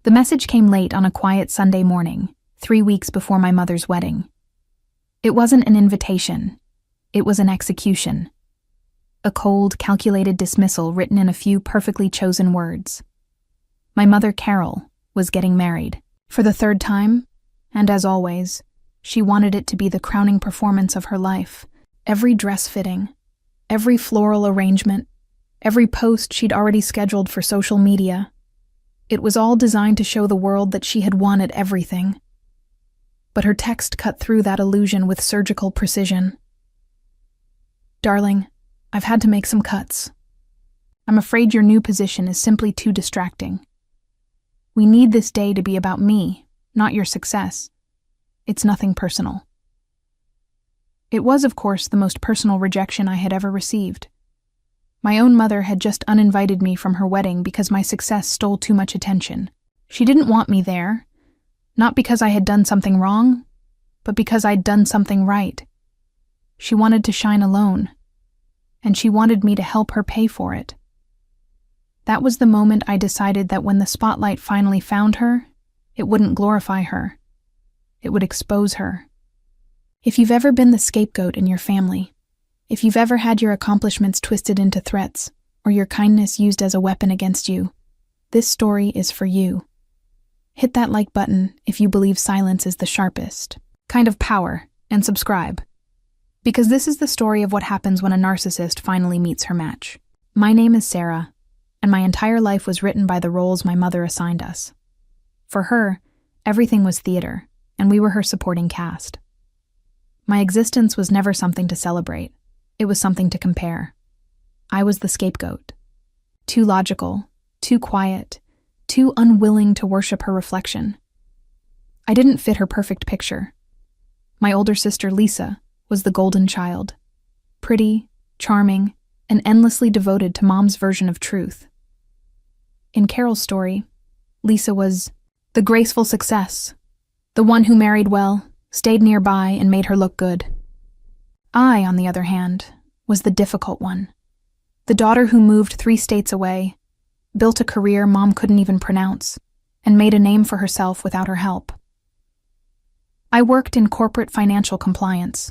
The message came late on a quiet Sunday morning, 3 weeks before my mother's wedding. It wasn't an invitation. It was an execution. A cold, calculated dismissal written in a few perfectly chosen words. My mother, Carol, was getting married. For the third time, and as always, she wanted it to be the crowning performance of her life. Every dress fitting, every floral arrangement, every post she'd already scheduled for social media. It was all designed to show the world that she had won at everything. But her text cut through that illusion with surgical precision. "Darling, I've had to make some cuts. I'm afraid your new position is simply too distracting. We need this day to be about me, not your success. It's nothing personal." It was, of course, the most personal rejection I had ever received. My own mother had just uninvited me from her wedding because my success stole too much attention. She didn't want me there, not because I had done something wrong, but because I'd done something right. She wanted to shine alone, and she wanted me to help her pay for it. That was the moment I decided that when the spotlight finally found her, it wouldn't glorify her. It would expose her. If you've ever been the scapegoat in your family, if you've ever had your accomplishments twisted into threats, or your kindness used as a weapon against you, this story is for you. Hit that like button if you believe silence is the sharpest kind of power, and subscribe. Because this is the story of what happens when a narcissist finally meets her match. My name is Sarah, and my entire life was written by the roles my mother assigned us. For her, everything was theater, and we were her supporting cast. My existence was never something to celebrate. It was something to compare. I was the scapegoat. Too logical, too quiet, too unwilling to worship her reflection. I didn't fit her perfect picture. My older sister, Lisa, was the golden child. Pretty, charming, and endlessly devoted to Mom's version of truth. In Carol's story, Lisa was the graceful success, the one who married well, stayed nearby, and made her look good. I, on the other hand, was the difficult one. The daughter who moved 3 states away, built a career Mom couldn't even pronounce, and made a name for herself without her help. I worked in corporate financial compliance,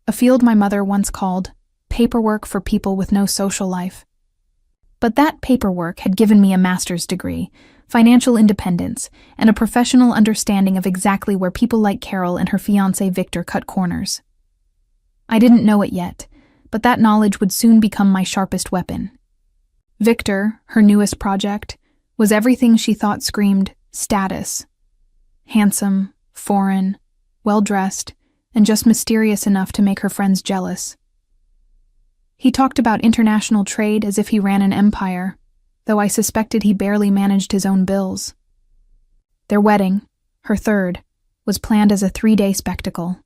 a field my mother once called paperwork for people with no social life. But that paperwork had given me a master's degree, financial independence, and a professional understanding of exactly where people like Carol and her fiancé Victor cut corners. I didn't know it yet, but that knowledge would soon become my sharpest weapon. Victor, her newest project, was everything she thought screamed status. Handsome, foreign, well-dressed, and just mysterious enough to make her friends jealous. He talked about international trade as if he ran an empire, though I suspected he barely managed his own bills. Their wedding, her third, was planned as a 3-day spectacle.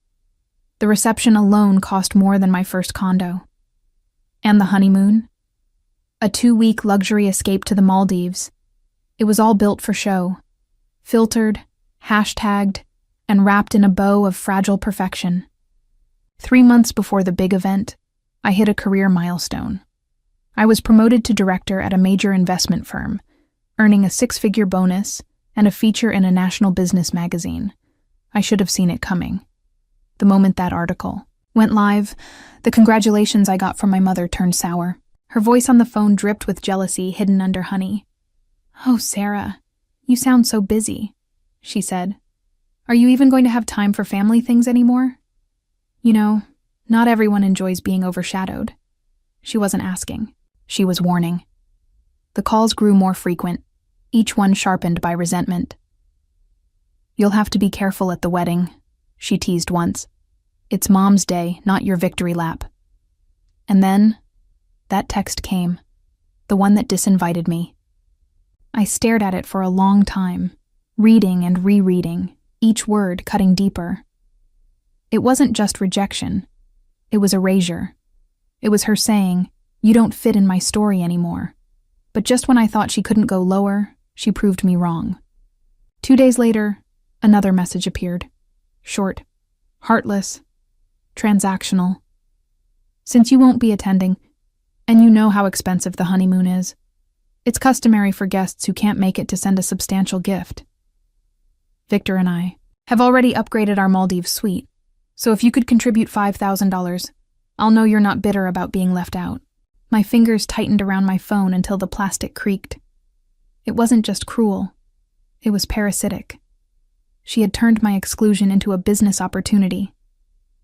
The reception alone cost more than my first condo. And the honeymoon? A 2-week luxury escape to the Maldives. It was all built for show. Filtered, hashtagged, and wrapped in a bow of fragile perfection. 3 months before the big event, I hit a career milestone. I was promoted to director at a major investment firm, earning a 6-figure bonus and a feature in a national business magazine. I should have seen it coming. The moment that article went live, the congratulations I got from my mother turned sour. Her voice on the phone dripped with jealousy hidden under honey. "Oh, Sarah, you sound so busy," she said. "Are you even going to have time for family things anymore? You know, not everyone enjoys being overshadowed." She wasn't asking. She was warning. The calls grew more frequent, each one sharpened by resentment. "You'll have to be careful at the wedding," she teased once. "It's Mom's day, not your victory lap." And then, that text came, the one that disinvited me. I stared at it for a long time, reading and rereading, each word cutting deeper. It wasn't just rejection. It was erasure. It was her saying, "You don't fit in my story anymore." But just when I thought she couldn't go lower, she proved me wrong. 2 days later, another message appeared. Short, heartless, transactional. "Since you won't be attending, and you know how expensive the honeymoon is It's customary for guests who can't make it to send a substantial gift. Victor and I have already upgraded our Maldives suite, so if you could contribute $5,000, I'll know you're not bitter about being left out." My fingers tightened around my phone until the plastic creaked. It wasn't just cruel, it was parasitic. She had turned my exclusion into a business opportunity.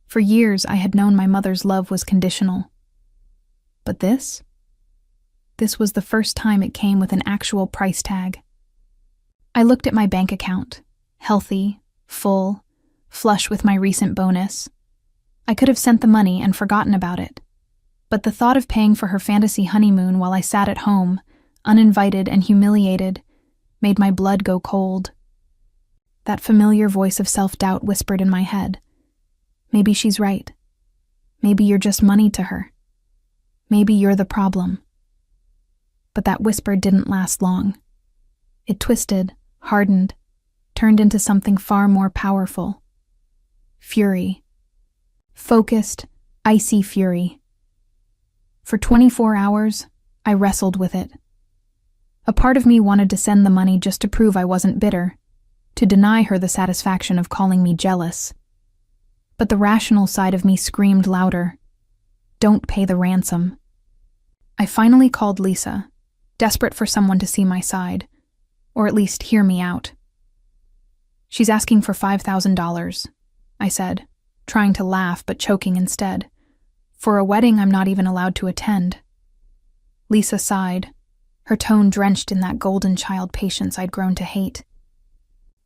For years, I had known my mother's love was conditional. But this was the first time it came with an actual price tag. I looked at my bank account, healthy, full, flush with my recent bonus. I could have sent the money and forgotten about it. But the thought of paying for her fantasy honeymoon while I sat at home, uninvited and humiliated, made my blood go cold. That familiar voice of self-doubt whispered in my head, "Maybe she's right. Maybe you're just money to her. Maybe you're the problem." But that whisper didn't last long. It twisted, hardened, turned into something far more powerful. Fury. Focused, icy fury. For 24 hours, I wrestled with it. A part of me wanted to send the money just to prove I wasn't bitter, to deny her the satisfaction of calling me jealous. But the rational side of me screamed louder, "Don't pay the ransom." I finally called Lisa, desperate for someone to see my side, or at least hear me out. "She's asking for $5,000, I said, trying to laugh but choking instead. "For a wedding I'm not even allowed to attend." Lisa sighed, her tone drenched in that golden child patience I'd grown to hate.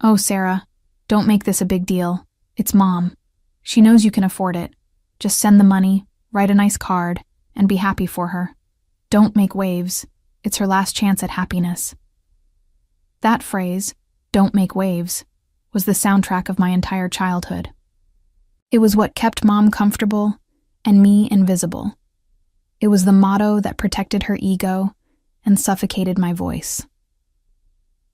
"Oh, Sarah, don't make this a big deal. It's Mom. She knows you can afford it. Just send the money, write a nice card, and be happy for her. Don't make waves. It's her last chance at happiness." That phrase, "don't make waves," was the soundtrack of my entire childhood. It was what kept Mom comfortable and me invisible. It was the motto that protected her ego and suffocated my voice.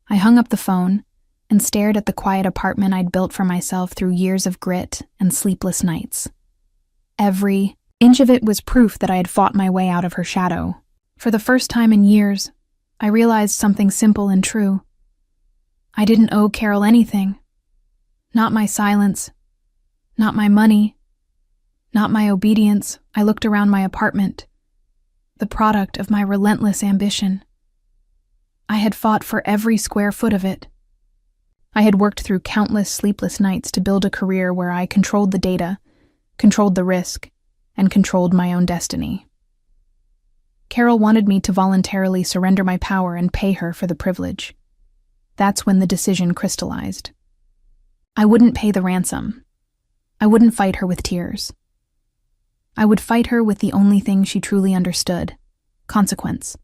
I hung up the phone and stared at the quiet apartment I'd built for myself through years of grit and sleepless nights. Every inch of it was proof that I had fought my way out of her shadow. For the first time in years, I realized something simple and true. I didn't owe Carol anything. Not my silence. Not my money. Not my obedience. I looked around my apartment, the product of my relentless ambition. I had fought for every square foot of it. I had worked through countless sleepless nights to build a career where I controlled the data, controlled the risk, and controlled my own destiny. Carol wanted me to voluntarily surrender my power and pay her for the privilege. That's when the decision crystallized. I wouldn't pay the ransom. I wouldn't fight her with tears. I would fight her with the only thing she truly understood: consequence.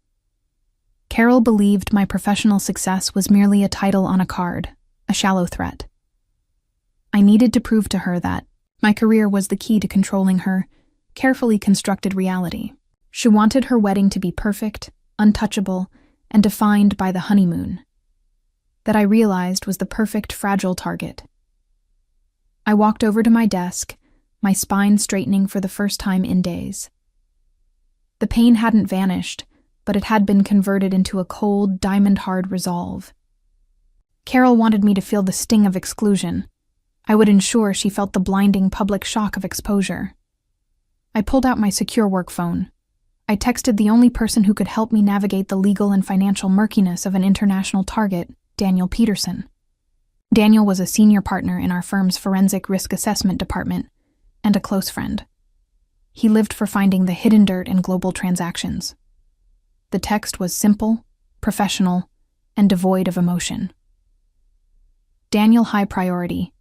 Carol believed my professional success was merely a title on a card, a shallow threat. I needed to prove to her that my career was the key to controlling her carefully constructed reality. She wanted her wedding to be perfect, untouchable, and defined by the honeymoon. That I realized was the perfect fragile target. I walked over to my desk, my spine straightening for the first time in days. The pain hadn't vanished, but it had been converted into a cold, diamond-hard resolve. Carol wanted me to feel the sting of exclusion. I would ensure she felt the blinding public shock of exposure. I pulled out my secure work phone. I texted the only person who could help me navigate the legal and financial murkiness of an international target, Daniel Peterson. Daniel was a senior partner in our firm's forensic risk assessment department and a close friend. He lived for finding the hidden dirt in global transactions. The text was simple, professional, and devoid of emotion. Daniel, high priority,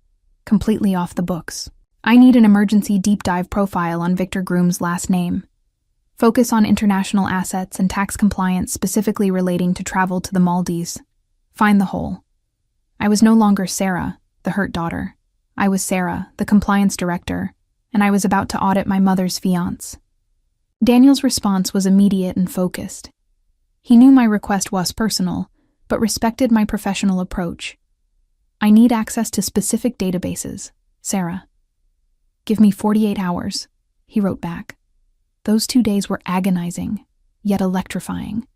completely off the books. I need an emergency deep dive profile on Victor Groom's last name. Focus on international assets and tax compliance specifically relating to travel to the Maldives. Find the hole. I was no longer Sarah, the hurt daughter. I was Sarah, the compliance director, and I was about to audit my mother's fiancé. Daniel's response was immediate and focused. He knew my request was personal, but respected my professional approach. I need access to specific databases, Sarah. Give me 48 hours, he wrote back. Those 2 days were agonizing, yet electrifying.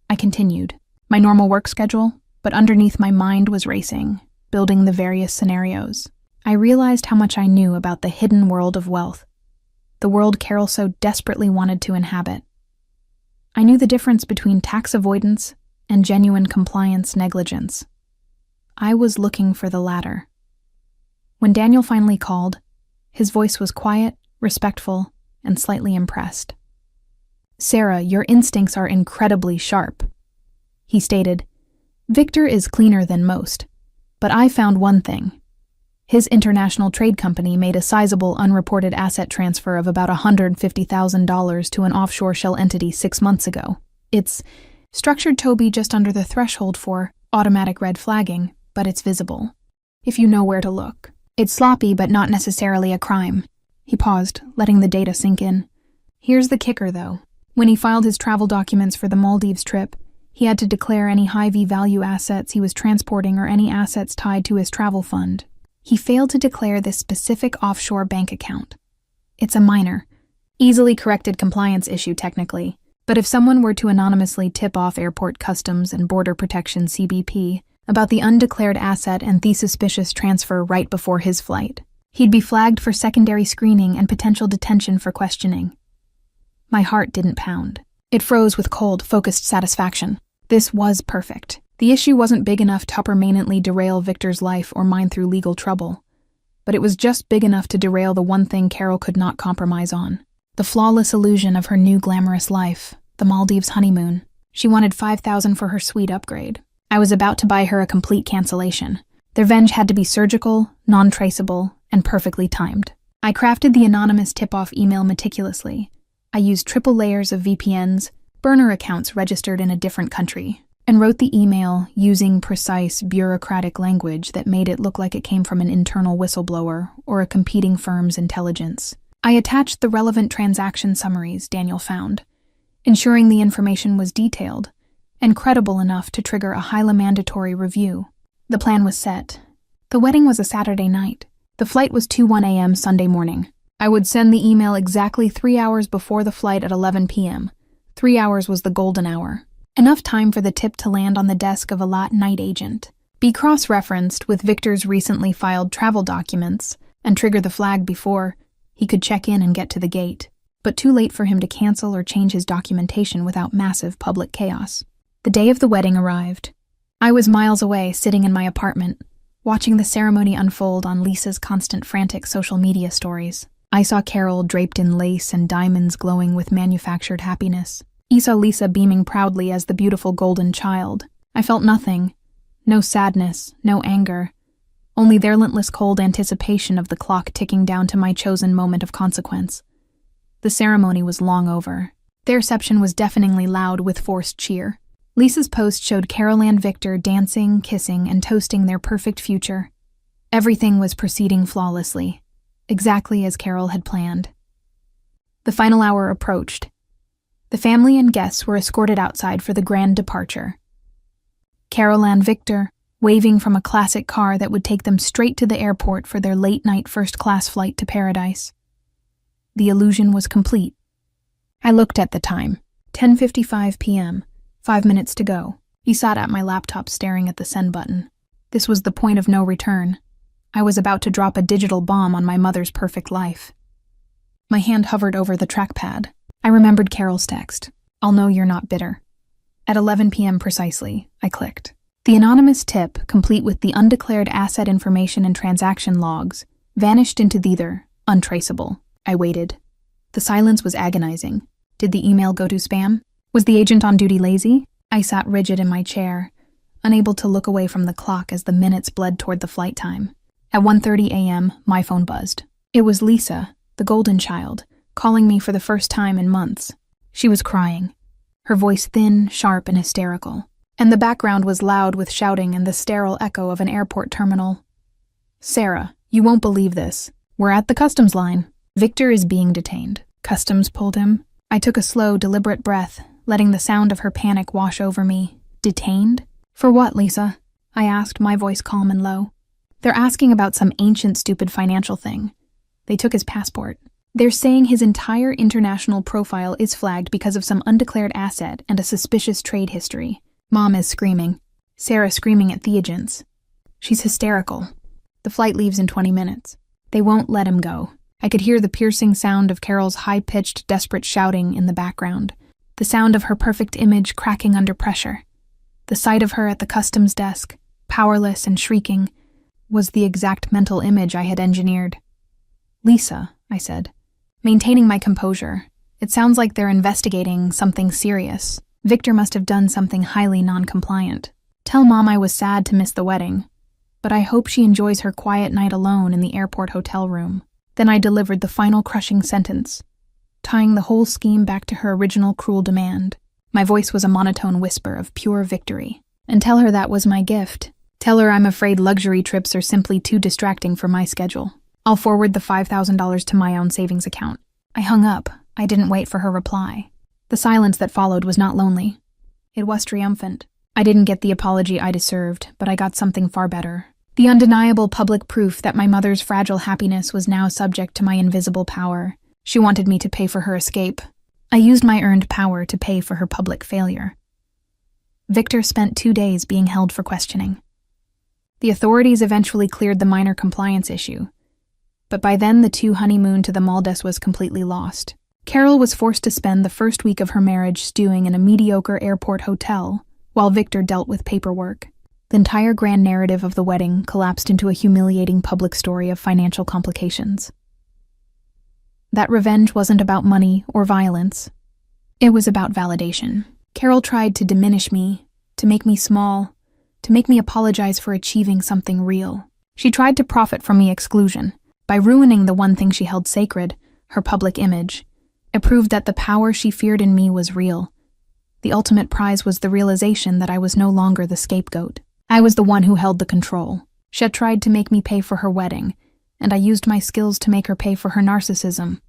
I I continued, my normal work schedule, but underneath my mind was racing, building the various scenarios. I realized how much I knew about the hidden world of wealth, the world Carol so desperately wanted to inhabit. I knew the difference between tax avoidance and genuine compliance negligence. I was looking for the latter. When Daniel finally called, his voice was quiet, respectful, and slightly impressed. "Sarah, your instincts are incredibly sharp," he stated. "Victor is cleaner than most, but I found one thing. His international trade company made a sizable unreported asset transfer of about $150,000 to an offshore shell entity 6 months ago. It's structured Toby just under the threshold for automatic red flagging, but it's visible, if you know where to look. It's sloppy, but not necessarily a crime." He paused, letting the data sink in. Here's the kicker, though. When he filed his travel documents for the Maldives trip, he had to declare any high V-value assets he was transporting or any assets tied to his travel fund. He failed to declare this specific offshore bank account. It's a minor, easily corrected compliance issue technically, but if someone were to anonymously tip off Airport Customs and Border Protection CBP about the undeclared asset and the suspicious transfer right before his flight, he'd be flagged for secondary screening and potential detention for questioning. My heart didn't pound. It froze with cold, focused satisfaction. This was perfect. The issue wasn't big enough to permanently derail Victor's life or mine through legal trouble, but it was just big enough to derail the one thing Carol could not compromise on. The flawless illusion of her new glamorous life, the Maldives honeymoon. She wanted $5,000 for her suite upgrade. I was about to buy her a complete cancellation. Their revenge had to be surgical, non-traceable, and perfectly timed. I crafted the anonymous tip-off email meticulously. I used triple layers of VPNs, burner accounts registered in a different country, and wrote the email using precise, bureaucratic language that made it look like it came from an internal whistleblower or a competing firm's intelligence. I attached the relevant transaction summaries Daniel found, ensuring the information was detailed and credible enough to trigger a highly mandatory review. The plan was set. The wedding was a Saturday night. The flight was 2:01 a.m. Sunday morning. I would send the email exactly 3 hours before the flight at 11 p.m. 3 hours was the golden hour. Enough time for the tip to land on the desk of a lot night agent, be cross-referenced with Victor's recently filed travel documents, and trigger the flag before he could check in and get to the gate, but too late for him to cancel or change his documentation without massive public chaos. The day of the wedding arrived. I was miles away, sitting in my apartment, watching the ceremony unfold on Lisa's constant frantic social media stories. I saw Carol draped in lace and diamonds glowing with manufactured happiness. I saw Lisa beaming proudly as the beautiful golden child. I felt nothing. No sadness, no anger. Only their relentless cold anticipation of the clock ticking down to my chosen moment of consequence. The ceremony was long over. Their reception was deafeningly loud with forced cheer. Lisa's post showed Carol and Victor dancing, kissing, and toasting their perfect future. Everything was proceeding flawlessly, exactly as Carol had planned. The final hour approached. The family and guests were escorted outside for the grand departure. Carol and Victor, waving from a classic car that would take them straight to the airport for their late-night first-class flight to paradise. The illusion was complete. I looked at the time, 10:55 p.m., 5 minutes to go. He sat at my laptop staring at the send button. This was the point of no return. I was about to drop a digital bomb on my mother's perfect life. My hand hovered over the trackpad. I remembered Carol's text. "I'll know you're not bitter." At 11 p.m. precisely, I clicked. The anonymous tip, complete with the undeclared asset information and transaction logs, vanished into the ether, untraceable. I waited. The silence was agonizing. Did the email go to spam? Was the agent on duty lazy? I sat rigid in my chair, unable to look away from the clock as the minutes bled toward the flight time. At 1:30 a.m., my phone buzzed. It was Lisa, the golden child, calling me for the first time in months. She was crying, her voice thin, sharp, and hysterical, and the background was loud with shouting and the sterile echo of an airport terminal. "Sarah, you won't believe this. We're at the customs line. Victor is being detained. Customs pulled him." I took a slow, deliberate breath, letting the sound of her panic wash over me. "Detained? For what, Lisa?" I asked, my voice calm and low. "They're asking about some ancient, stupid financial thing. They took his passport." They're saying his entire international profile is flagged because of some undeclared asset and a suspicious trade history. Mom is screaming. Sarah screaming at Theogens. She's hysterical. The flight leaves in 20 minutes. They won't let him go. I could hear the piercing sound of Carol's high-pitched, desperate shouting in the background. The sound of her perfect image cracking under pressure. The sight of her at the customs desk, powerless and shrieking, was the exact mental image I had engineered. "Lisa," I said, maintaining my composure. "It sounds like they're investigating something serious. Victor must have done something highly non-compliant. Tell Mom I was sad to miss the wedding, but I hope she enjoys her quiet night alone in the airport hotel room." Then I delivered the final crushing sentence, tying the whole scheme back to her original cruel demand. My voice was a monotone whisper of pure victory. "And tell her that was my gift. Tell her I'm afraid luxury trips are simply too distracting for my schedule. I'll forward the $5,000 to my own savings account." I hung up. I didn't wait for her reply. The silence that followed was not lonely. It was triumphant. I didn't get the apology I deserved, but I got something far better. The undeniable public proof that my mother's fragile happiness was now subject to my invisible power. She wanted me to pay for her escape. I used my earned power to pay for her public failure. Victor spent 2 days being held for questioning. The authorities eventually cleared the minor compliance issue, but by then the honeymoon to the Maldives was completely lost. Carol was forced to spend the first week of her marriage stewing in a mediocre airport hotel, while Victor dealt with paperwork. The entire grand narrative of the wedding collapsed into a humiliating public story of financial complications. That revenge wasn't about money or violence. It was about validation. Carol tried to diminish me, to make me small, to make me apologize for achieving something real. She tried to profit from my exclusion. By ruining the one thing she held sacred, her public image, it proved that the power she feared in me was real. The ultimate prize was the realization that I was no longer the scapegoat. I was the one who held the control. She had tried to make me pay for her wedding, and I used my skills to make her pay for her narcissism.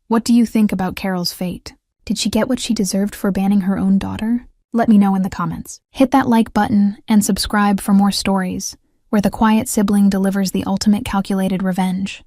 What do you think about Carol's fate? Did she get what she deserved for banning her own daughter? Let me know in the comments. Hit that like button and subscribe for more stories where the quiet sibling delivers the ultimate calculated revenge.